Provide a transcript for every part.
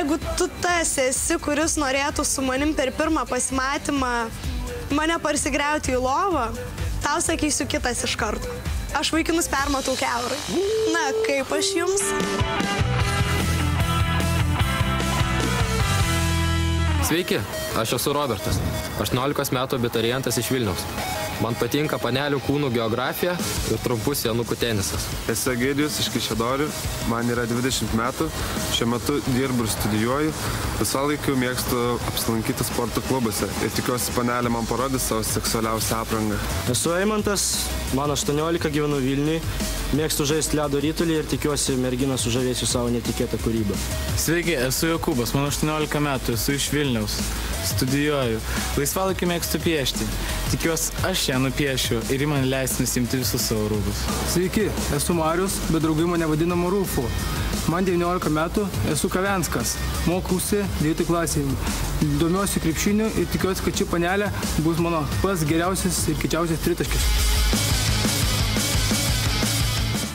Jeigu tu tas esi, kuris norėtų su manim per pirmą pasimatymą mane parsigriauti į lovą, tau sakysiu kitas iš karto. Aš vaikinus permatau kiaurai. Na, kaip aš jums? Sveiki, aš esu Robertas, 18 metų abiturientas iš Vilniaus. Man patinka panelių kūnų geografija ir trumpų sienukų tenisas. Esu Egidijus iš Kaišiadorių, man yra 20 metų, šiuo metu dirbu ir studijuoju, visą laiką mėgstu apsilankyti sporto klubuose ir tikiuosi panelė man parodys savo seksualiausią aprangą. Esu Eimantas, man 18, gyvenu Vilniui, mėgstu žaisti ledo ritulį ir tikiuosi merginą sužavėsiu savo netikėtą kūrybą. Sveiki, esu Jokūbas, man 18 metų, esu iš Vilniaus, studijuoju, laisvalaikį mėgstu piešti. Tikiuosi, aš ją nupiešiu ir ji man leis nusimti visus savo rūbus. Sveiki, esu Marius, bet draugai mane vadina Marufu. Man 19 metų, esu Kavenskas, mokausi 2 klasėje. Domiuosi krepšiniu ir tikiuosi, kad ši panelė bus mano pats geriausias ir kiečiausias tritaškis.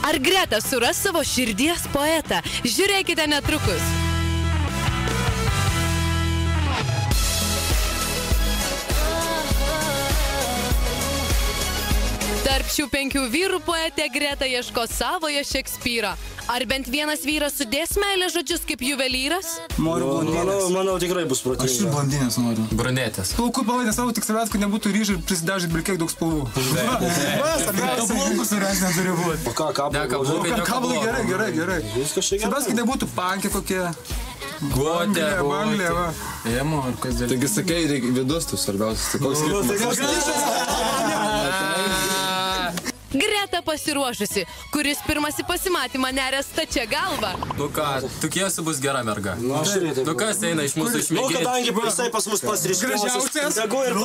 Ar Greta suras savo širdies poetą? Žiūrėkite netrukus. Tarp šių 5 vyrų poetė Greta ieško savojo Šekspyro. Ar bent vienas vyras sudės meilės žodžius kaip juvelyras? Noriu blondinės. Manau, tikrai bus protinga. Aš ir blondinės noriu. Brunetės. Plaukų palaidė savo tik savęs, kad nebūtų ryžių ir prisidažyti bilkiek daug spalvų. Plaukų surės neturi būti. Kablai gerai. Savęs, kad nebūtų pankė kokie. Guotė. Banglė, va. Emo, ar kas dėl... Taigi sakai, reikia vidus tu svarbiausias. Greta pasiruošusi, kuris pirmas į pasimatymą neria stačia galva. Nu ką, tikiuosi bus gera merga. Nu kas eina iš mūsų išmėginti? Kadangi jisai pas mus pats ryškiausias, tegu ir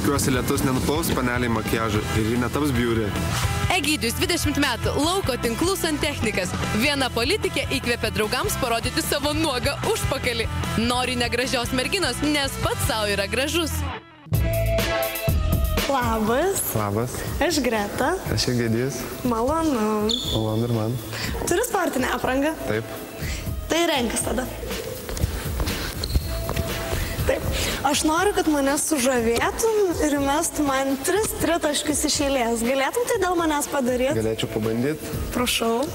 Tikiuosi, lietus nenuplaus paneliai makiažą ir ji netaps bjauri. Egidijus 20 metų, lauko tinklų santechnikas. Viena politikė įkvėpė draugams parodyti savo nuogą užpakalį. Nori negražios merginos, nes pats savo yra gražus. Labas. Labas. Aš Greta. Aš Egidijus. Malonu. Malonu ir man. Turi sportinę aprangą? Taip. Tai renkis tada. Taip. Aš noriu, kad mane sužavėtum ir mestum man 3 tritaškius iš eilės. Galėtum tai dėl manęs padaryti? Galėčiau pabandyti. Prašau.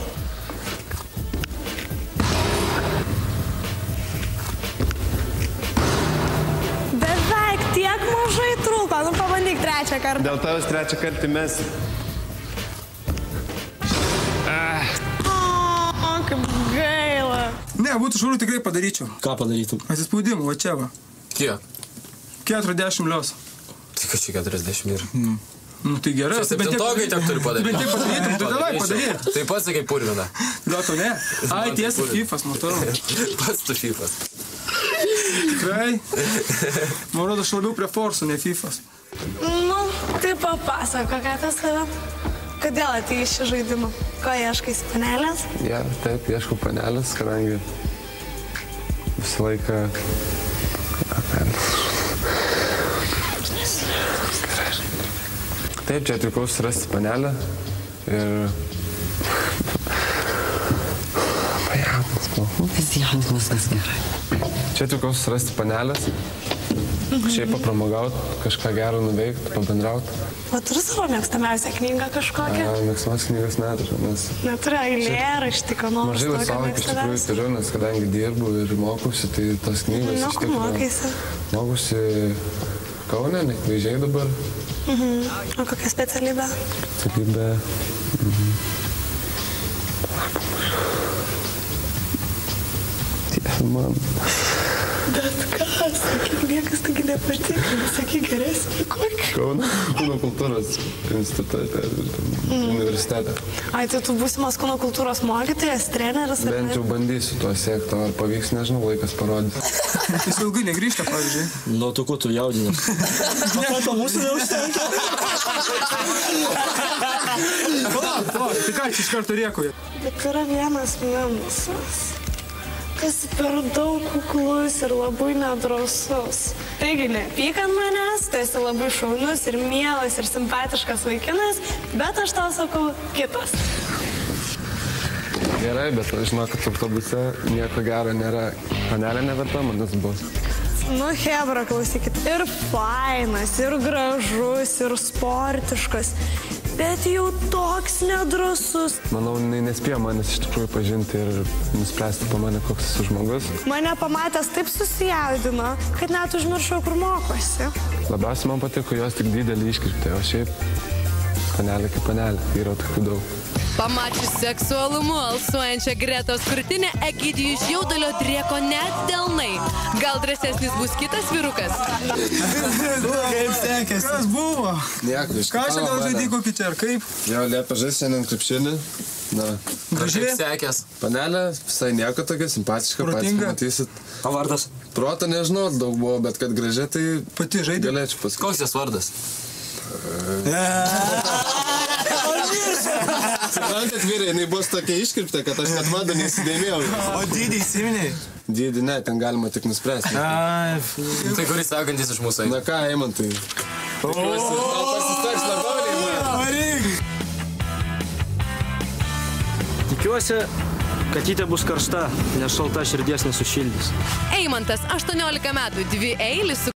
Beveik tiek mažai trūko. Nu, pabandyk 3 kartą. Dėl tavęs 3 kartą mesi. O, kaip gaila. Ne, būtų šaunu tikrai padaryčiau. Ką padarytum? Atsispaudimų, va čia va. Kiek? 40 lios. Tai kad čia 40 ir... Nu tai gerai. Čia 7-tokai tiek turi padaryti. Bet tiek padarytum, tai davai padaryt. Tai pats sakai purvina. Gal tu ne? Ai, tiesa, fifas, matau. Pats tu fifas. Tikrai? Man rodo, aš labiau prie forsų, ne fifas. Nu, tai papasako, ką tas save. Kodėl atėjai šį žaidimą? Ko ieškaisi, panelės? Ja, taip, ieškau panelės, kadangi visą laiką... Taip, čia atvykau surasti panelę ir... Pajaudinas, plahu. Jaudinas, kas gerai. Čia atvykau surasti panelės, šiaip papramogauti, kažką gero nuveikti, pabendrauti. O turi savo mėgstamiausią knygą kažkokią? Mėgstamas knygas neturiu, nes... Neturi eilėraštį, ką nors mažai laisvalaikį iš tikrųjų turiu, nes kadangi dirbu ir mokausi, tai tos knygas iš tikrųjų... Mokaisi? Mokausi Kaune, Nekvaizdžiai dabar. O kokia specialybė? Specialybė... Tiesa, man... Bet ką, sakyk, niekas taigi nepatikrinti, sakyk geresnį kokį. Kūno kultūros institute, universitete. Ai, tai tu būsimas kūno kultūros mokytojas, treneris, ar ne? Bent jau bandysiu to siekti, ar pavyks, nežinau, laikas parodys. Jis ilgai negrįžta, pavyzdžiui. Nu, tu ko tu jaudinas? Papato mūsų neužtenka. Palauk, tai ką čia iš karto rėkuoja? Bet yra vienas minusas. kas per daug kuklus ir labai nedrausus. Taigi, nepyk ant manęs, tu esi labai šaunus ir mielas ir simpatiškas vaikinas, bet aš tau sakau kitas. Gerai, bet aš žinau, kad autobuse nieko gero nėra. Panelė neverta manas bus. Nu, hebra, klausykit. Ir fainas, ir gražus, ir sportiškas, bet jau toks nedrausus. Manau, jinai nespėjo manęs iš tikrųjų pažinti ir nuspręsti po mane, koks esu žmogus. Mane pamatęs taip susijaudino, kad net užmiršau, kur mokosi. Labiausiai man patiko jos tik didelį iškirptę, o šiaip panelė kaip panelė, yra tokių daug. Pamačius seksualumu alsuojančią Gretos krūtinę, Egidijus jaudulio drieko net delnai. Gal drąsesnis bus kitas vyrukas? Kaip sekėsi? Kas buvo? Nieko, Ką čia gal žaidį kokį čia, ar kaip? Jo, liepia žaisti šiandien krepšinį. Na, Gražiai? Sekės. panelė visai nieko tokia, simpatiška, patys Protinga? pamatysit. O vardas? Proto nežinau, daug buvo, bet kad gražiai, tai Pati žaidė? galėčiau pasakyti. Koks jos vardas? Suprantat, vyrai, jinai bus tokia iškirpta, kad aš net vado neįsidėmėjau. O dydį įsiminiai? Dydį, ne, ten galima tik nuspręsti. Tai kuris sekantis iš mūsų? Na ką, Eimantai? Tikiuosi, gal pasisteks labiau nei man. Varyk! Tikiuosi, katytė bus karšta, nes šalta širdies nesušildys. Eimantas, 18 metų, dvi eilis su